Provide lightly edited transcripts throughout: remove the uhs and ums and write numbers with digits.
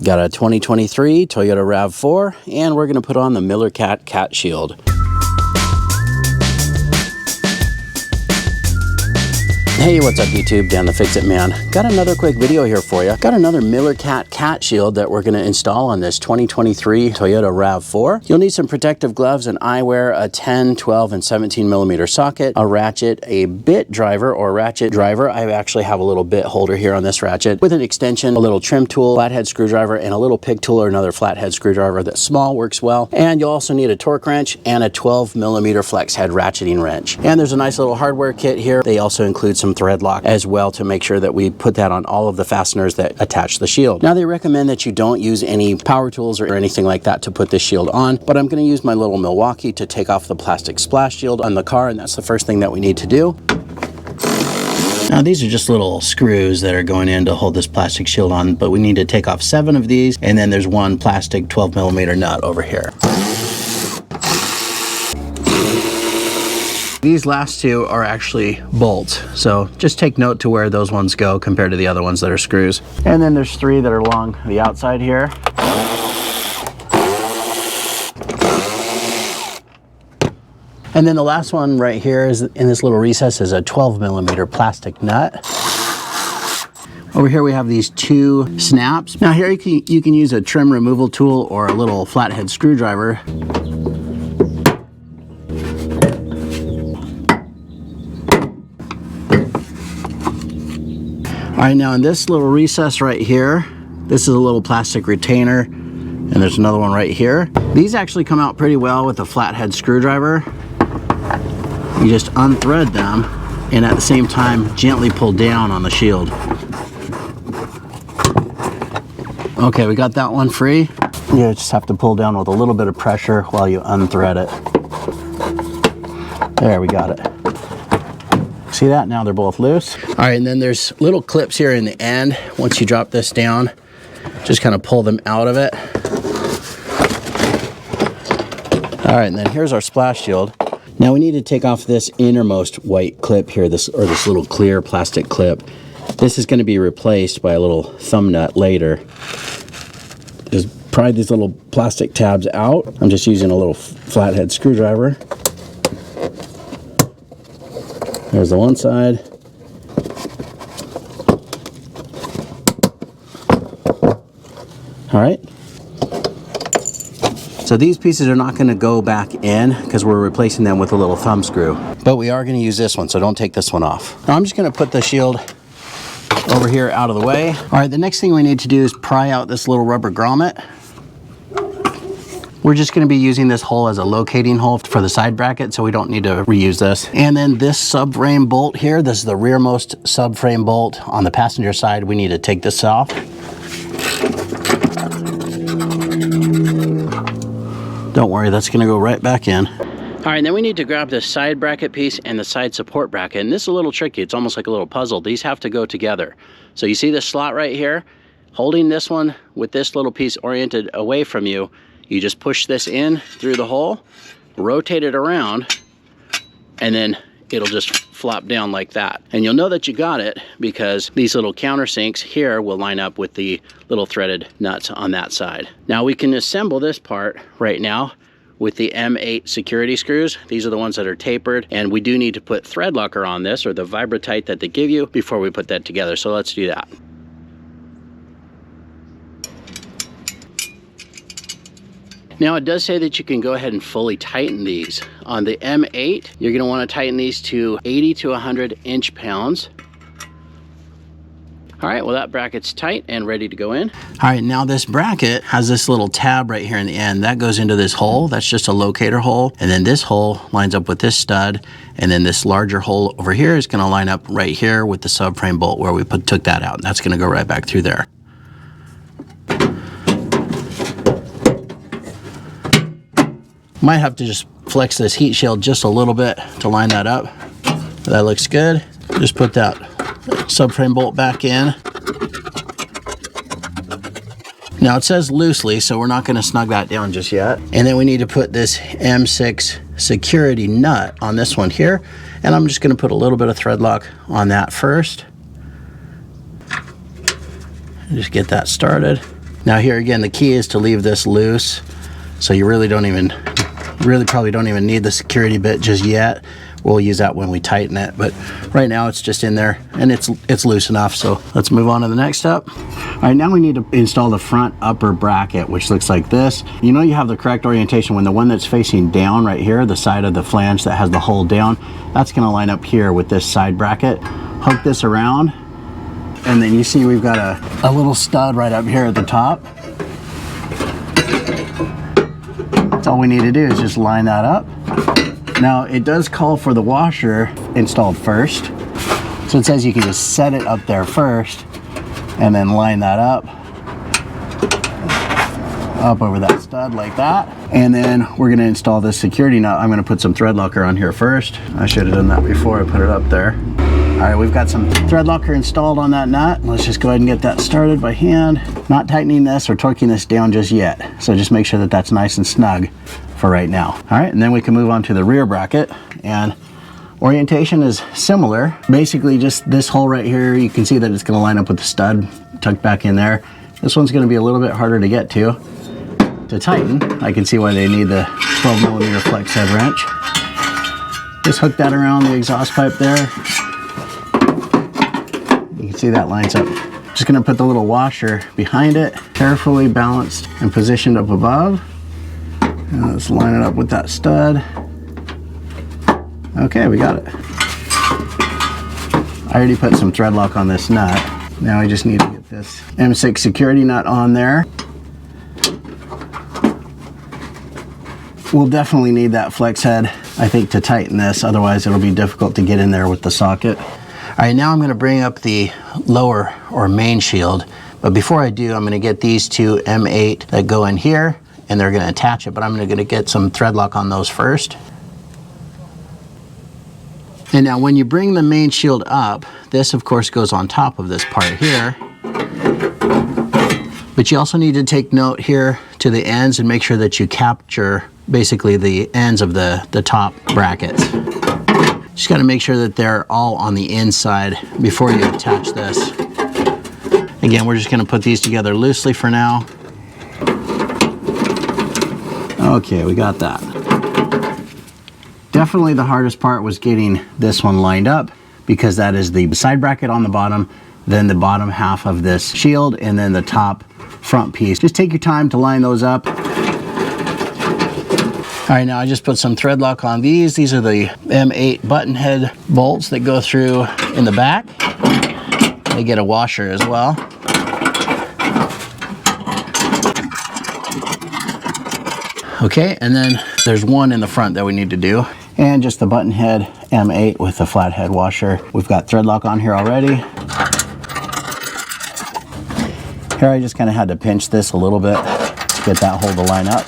Got a 2023 Toyota RAV4, and we're going to put on the MillerCat CAT Shield. Hey, what's up YouTube? Dan the Fix-It Man. Got another quick video here for you. Got another MillerCat CAT Shield that we're going to install on this 2023 Toyota RAV4. You'll need some protective gloves and eyewear, a 10, 12, and 17 millimeter socket, a ratchet, a bit driver or ratchet driver. I actually have a little bit holder here on this ratchet with an extension, a little trim tool, flathead screwdriver, and a little pig tool or another flathead screwdriver that's small, works well. And you'll also need a torque wrench and a 12 millimeter flex head ratcheting wrench. And there's a nice little hardware kit here. They also include some thread lock as well to make sure that we put that on all of the fasteners that attach the shield. Now they recommend that you don't use any power tools or anything like that to put this shield on, but I'm going to use my little Milwaukee to take off the plastic splash shield on the car, and that's the first thing that we need to do. Now these are just little screws that are going in to hold this plastic shield on, but we need to take off 7 of these, and then there's one plastic 12 millimeter nut over here. These last two are actually bolts, so just take note to where those ones go compared to the other ones that are screws. And then there's 3 that are along the outside here. And then the last one right here is in this little recess is a 12 millimeter plastic nut. Over here we have these 2 snaps. Now here you can use a trim removal tool or a little flathead screwdriver. All right, now in this little recess right here, this is a little plastic retainer, and there's another one right here. These actually come out pretty well with a flathead screwdriver. You just unthread them, and at the same time, gently pull down on the shield. Okay, we got that one free. You just have to pull down with a little bit of pressure while you unthread it. There, we got it. See that? Now they're both loose. All right, and then there's little clips here in the end. Once you drop this down, just kind of pull them out of it. All right, and then here's our splash shield. Now we need to take off this innermost white clip here, this little clear plastic clip. This is going to be replaced by a little thumb nut later. Just pry these little plastic tabs out. I'm just using a little flathead screwdriver. There's the one side. All right. So these pieces are not going to go back in because we're replacing them with a little thumb screw. But we are going to use this one, so don't take this one off. Now I'm just going to put the shield over here out of the way. All right, the next thing we need to do is pry out this little rubber grommet. We're just going to be using this hole as a locating hole for the side bracket, so we don't need to reuse this. And then this subframe bolt here, this is the rearmost subframe bolt on the passenger side. We need to take this off. Don't worry, that's going to go right back in. All right, and then we need to grab the side bracket piece and the side support bracket. And this is a little tricky. It's almost like a little puzzle. These have to go together. So you see this slot right here? Holding this one with this little piece oriented away from you, you just push this in through the hole, rotate it around, and then it'll just flop down like that. And you'll know that you got it because these little countersinks here will line up with the little threaded nuts on that side. Now we can assemble this part right now with the M8 security screws. These are the ones that are tapered, and we do need to put thread locker on this, or the Vibratite that they give you, before we put that together. So let's do that. Now it does say that you can go ahead and fully tighten these. On the M8, you're going to want to tighten these to 80 to 100 inch-pounds. All right, well that bracket's tight and ready to go in. All right, now this bracket has this little tab right here in the end. That goes into this hole. That's just a locator hole. And then this hole lines up with this stud. And then this larger hole over here is going to line up right here with the subframe bolt where we took that out. And that's going to go right back through there. Might have to just flex this heat shield just a little bit to line that up. That looks good. Just put that subframe bolt back in. Now it says loosely, so we're not going to snug that down just yet. And then we need to put this M6 security nut on this one here. And I'm just going to put a little bit of thread lock on that first. Just get that started. Now here again, the key is to leave this loose, so you really probably don't even need the security bit just yet. We'll use that when we tighten it, but right now it's just in there and it's loose enough. So let's move on to the next step. All right, now we need to install the front upper bracket, which looks like this. You know you have the correct orientation when the one that's facing down right here, the side of the flange that has the hole down, that's gonna line up here with this side bracket. Hook this around, and then you see we've got a little stud right up here at the top. That's all we need to do is just line that up. Now it does call for the washer installed first. So it says you can just set it up there first and then line that up over that stud like that. And then we're gonna install this security nut. I'm gonna put some thread locker on here first. I should have done that before I put it up there. All right, we've got some thread locker installed on that nut. Let's just go ahead and get that started by hand. Not tightening this or torquing this down just yet. So just make sure that that's nice and snug for right now. All right, and then we can move on to the rear bracket, and orientation is similar. Basically just this hole right here, you can see that it's gonna line up with the stud tucked back in there. This one's gonna be a little bit harder to get to tighten. I can see why they need the 12mm flex head wrench. Just hook that around the exhaust pipe there. You can see that lines up. Just gonna put the little washer behind it, carefully balanced and positioned up above. And let's line it up with that stud. Okay, we got it. I already put some thread lock on this nut. Now I just need to get this M6 security nut on there. We'll definitely need that flex head, I think, to tighten this. Otherwise it'll be difficult to get in there with the socket. All right, now I'm gonna bring up the lower or main shield. But before I do, I'm gonna get these two M8 that go in here, and they're gonna attach it, but I'm gonna get some thread lock on those first. And now when you bring the main shield up, this of course goes on top of this part here. But you also need to take note here to the ends and make sure that you capture basically the ends of the top brackets. Just gotta make sure that they're all on the inside before you attach this. Again, we're just gonna put these together loosely for now. Okay, we got that. Definitely the hardest part was getting this one lined up, because that is the side bracket on the bottom, then the bottom half of this shield, and then the top front piece. Just take your time to line those up. All right, now I just put some thread lock on these. These are the M8 button head bolts that go through in the back. They get a washer as well. Okay, and then there's one in the front that we need to do. And just the button head M8 with the flathead washer. We've got thread lock on here already. Here I just kind of had to pinch this a little bit to get that hole to line up.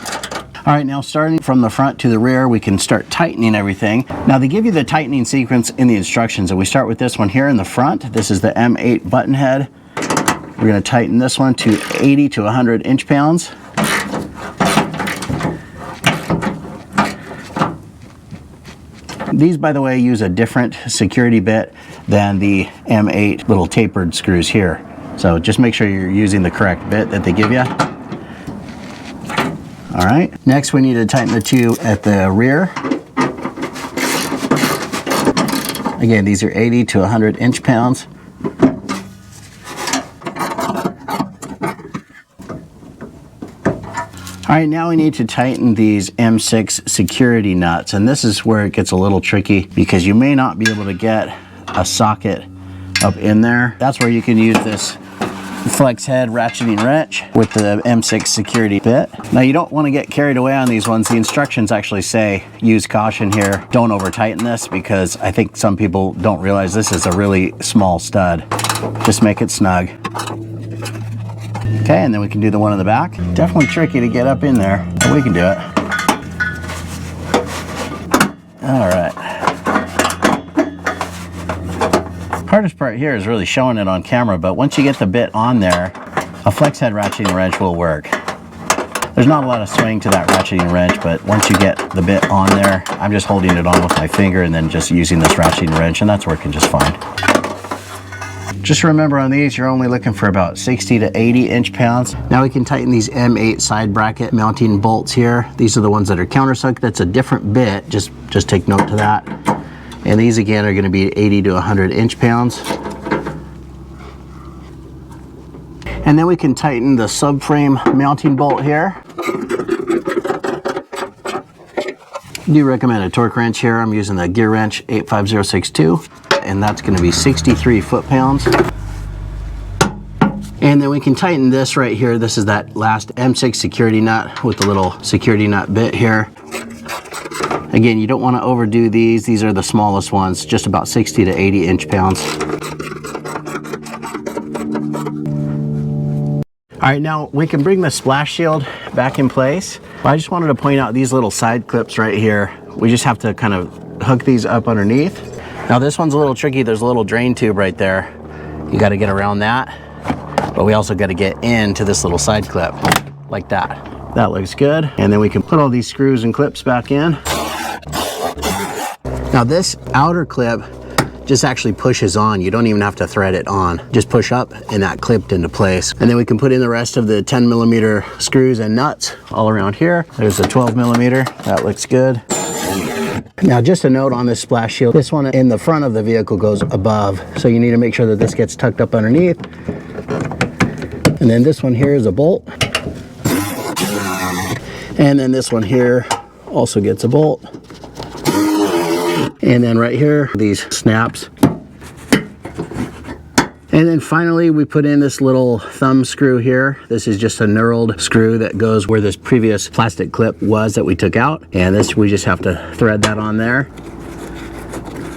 All right, now starting from the front to the rear, we can start tightening everything. Now they give you the tightening sequence in the instructions, and we start with this one here in the front. This is the M8 button head. We're gonna tighten this one to 80 to 100 inch-pounds. These, by the way, use a different security bit than the M8 little tapered screws here. So just make sure you're using the correct bit that they give you. All right, next we need to tighten the two at the rear. Again, these are 80 to 100 inch-pounds. All right, now we need to tighten these M6 security nuts, and this is where it gets a little tricky because you may not be able to get a socket up in there. That's where you can use this flex head ratcheting wrench with the M6 security bit. Now you don't want to get carried away on these ones. The instructions actually say use caution here. Don't over tighten this, because I think some people don't realize this is a really small stud. Just make it snug. Okay, and then we can do the one in the back. Definitely tricky to get up in there, but we can do it. All right. Hardest part here is really showing it on camera, but once you get the bit on there, a flex head ratcheting wrench will work. There's not a lot of swing to that ratcheting wrench, but once you get the bit on there, I'm just holding it on with my finger and then just using this ratcheting wrench, and that's working just fine. Just remember on these, you're only looking for about 60 to 80 inch-pounds. Now we can tighten these M8 side bracket mounting bolts here. These are the ones that are countersunk. That's a different bit, just take note to that. And these again are gonna be 80 to 100 inch-pounds. And then we can tighten the subframe mounting bolt here. I do recommend a torque wrench here. I'm using the Gear Wrench 85062, and that's going to be 63 foot-pounds. And then we can tighten this right here. This is that last M6 security nut with the little security nut bit here. Again, you don't want to overdo these. These are the smallest ones, just about 60 to 80 inch-pounds. All right, now we can bring the splash shield back in place. I just wanted to point out these little side clips right here. We just have to kind of hook these up underneath. Now this one's a little tricky. There's a little drain tube right there. You got to get around that, but we also got to get into this little side clip like that. That looks good. And then we can put all these screws and clips back in. Now this outer clip just actually pushes on. You don't even have to thread it on. Just push up and that clipped into place. And then we can put in the rest of the 10mm screws and nuts all around here. There's a 12mm, that looks good. Now just a note on this splash shield, this one in the front of the vehicle goes above, so you need to make sure that this gets tucked up underneath. And then this one here is a bolt. And then this one here also gets a bolt. And then right here, these snaps. And then finally, we put in this little thumb screw here. This is just a knurled screw that goes where this previous plastic clip was that we took out. And this, we just have to thread that on there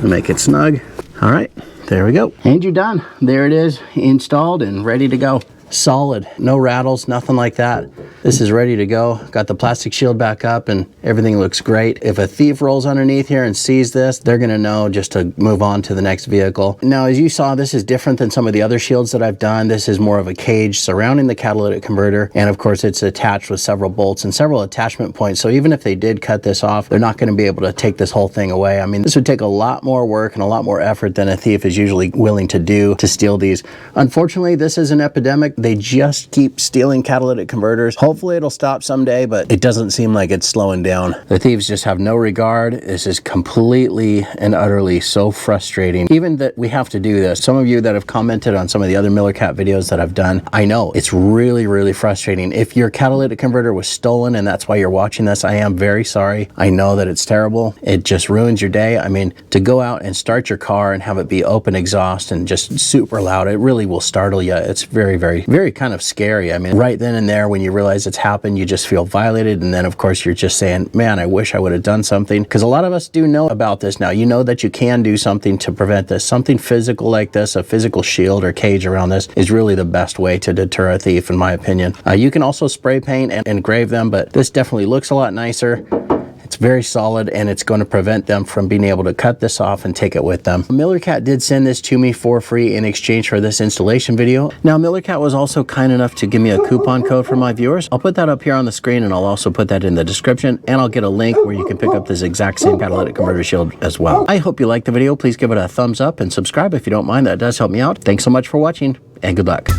and make it snug. All right, there we go. And you're done. There it is, installed and ready to go. Solid, no rattles, nothing like that. This is ready to go. Got the plastic shield back up and everything looks great. If a thief rolls underneath here and sees this, they're gonna know just to move on to the next vehicle. Now, as you saw, this is different than some of the other shields that I've done. This is more of a cage surrounding the catalytic converter. And of course, it's attached with several bolts and several attachment points. So even if they did cut this off, they're not gonna be able to take this whole thing away. I mean, this would take a lot more work and a lot more effort than a thief is usually willing to do to steal these. Unfortunately, this is an epidemic. They just keep stealing catalytic converters. Hopefully it'll stop someday, but it doesn't seem like it's slowing down. The thieves just have no regard. This is completely and utterly so frustrating. Even that we have to do this. Some of you that have commented on some of the other MillerCat videos that I've done, I know it's really, really frustrating. If your catalytic converter was stolen and that's why you're watching this, I am very sorry. I know that it's terrible. It just ruins your day. I mean, to go out and start your car and have it be open exhaust and just super loud, it really will startle you. It's very, very, very kind of scary. I mean, right then and there when you realize it's happened, you just feel violated. And then of course you're just saying, man, I wish I would have done something. Because a lot of us do know about this now. You know that you can do something to prevent this. Something physical like this, a physical shield or cage around this, is really the best way to deter a thief, in my opinion. You can also spray paint and engrave them, but this definitely looks a lot nicer. It's very solid and it's going to prevent them from being able to cut this off and take it with them. MillerCat did send this to me for free in exchange for this installation video. Now, MillerCat was also kind enough to give me a coupon code for my viewers. I'll put that up here on the screen and I'll also put that in the description, and I'll get a link where you can pick up this exact same catalytic converter shield as well. I hope you liked the video. Please give it a thumbs up and subscribe if you don't mind. That does help me out. Thanks so much for watching and good luck.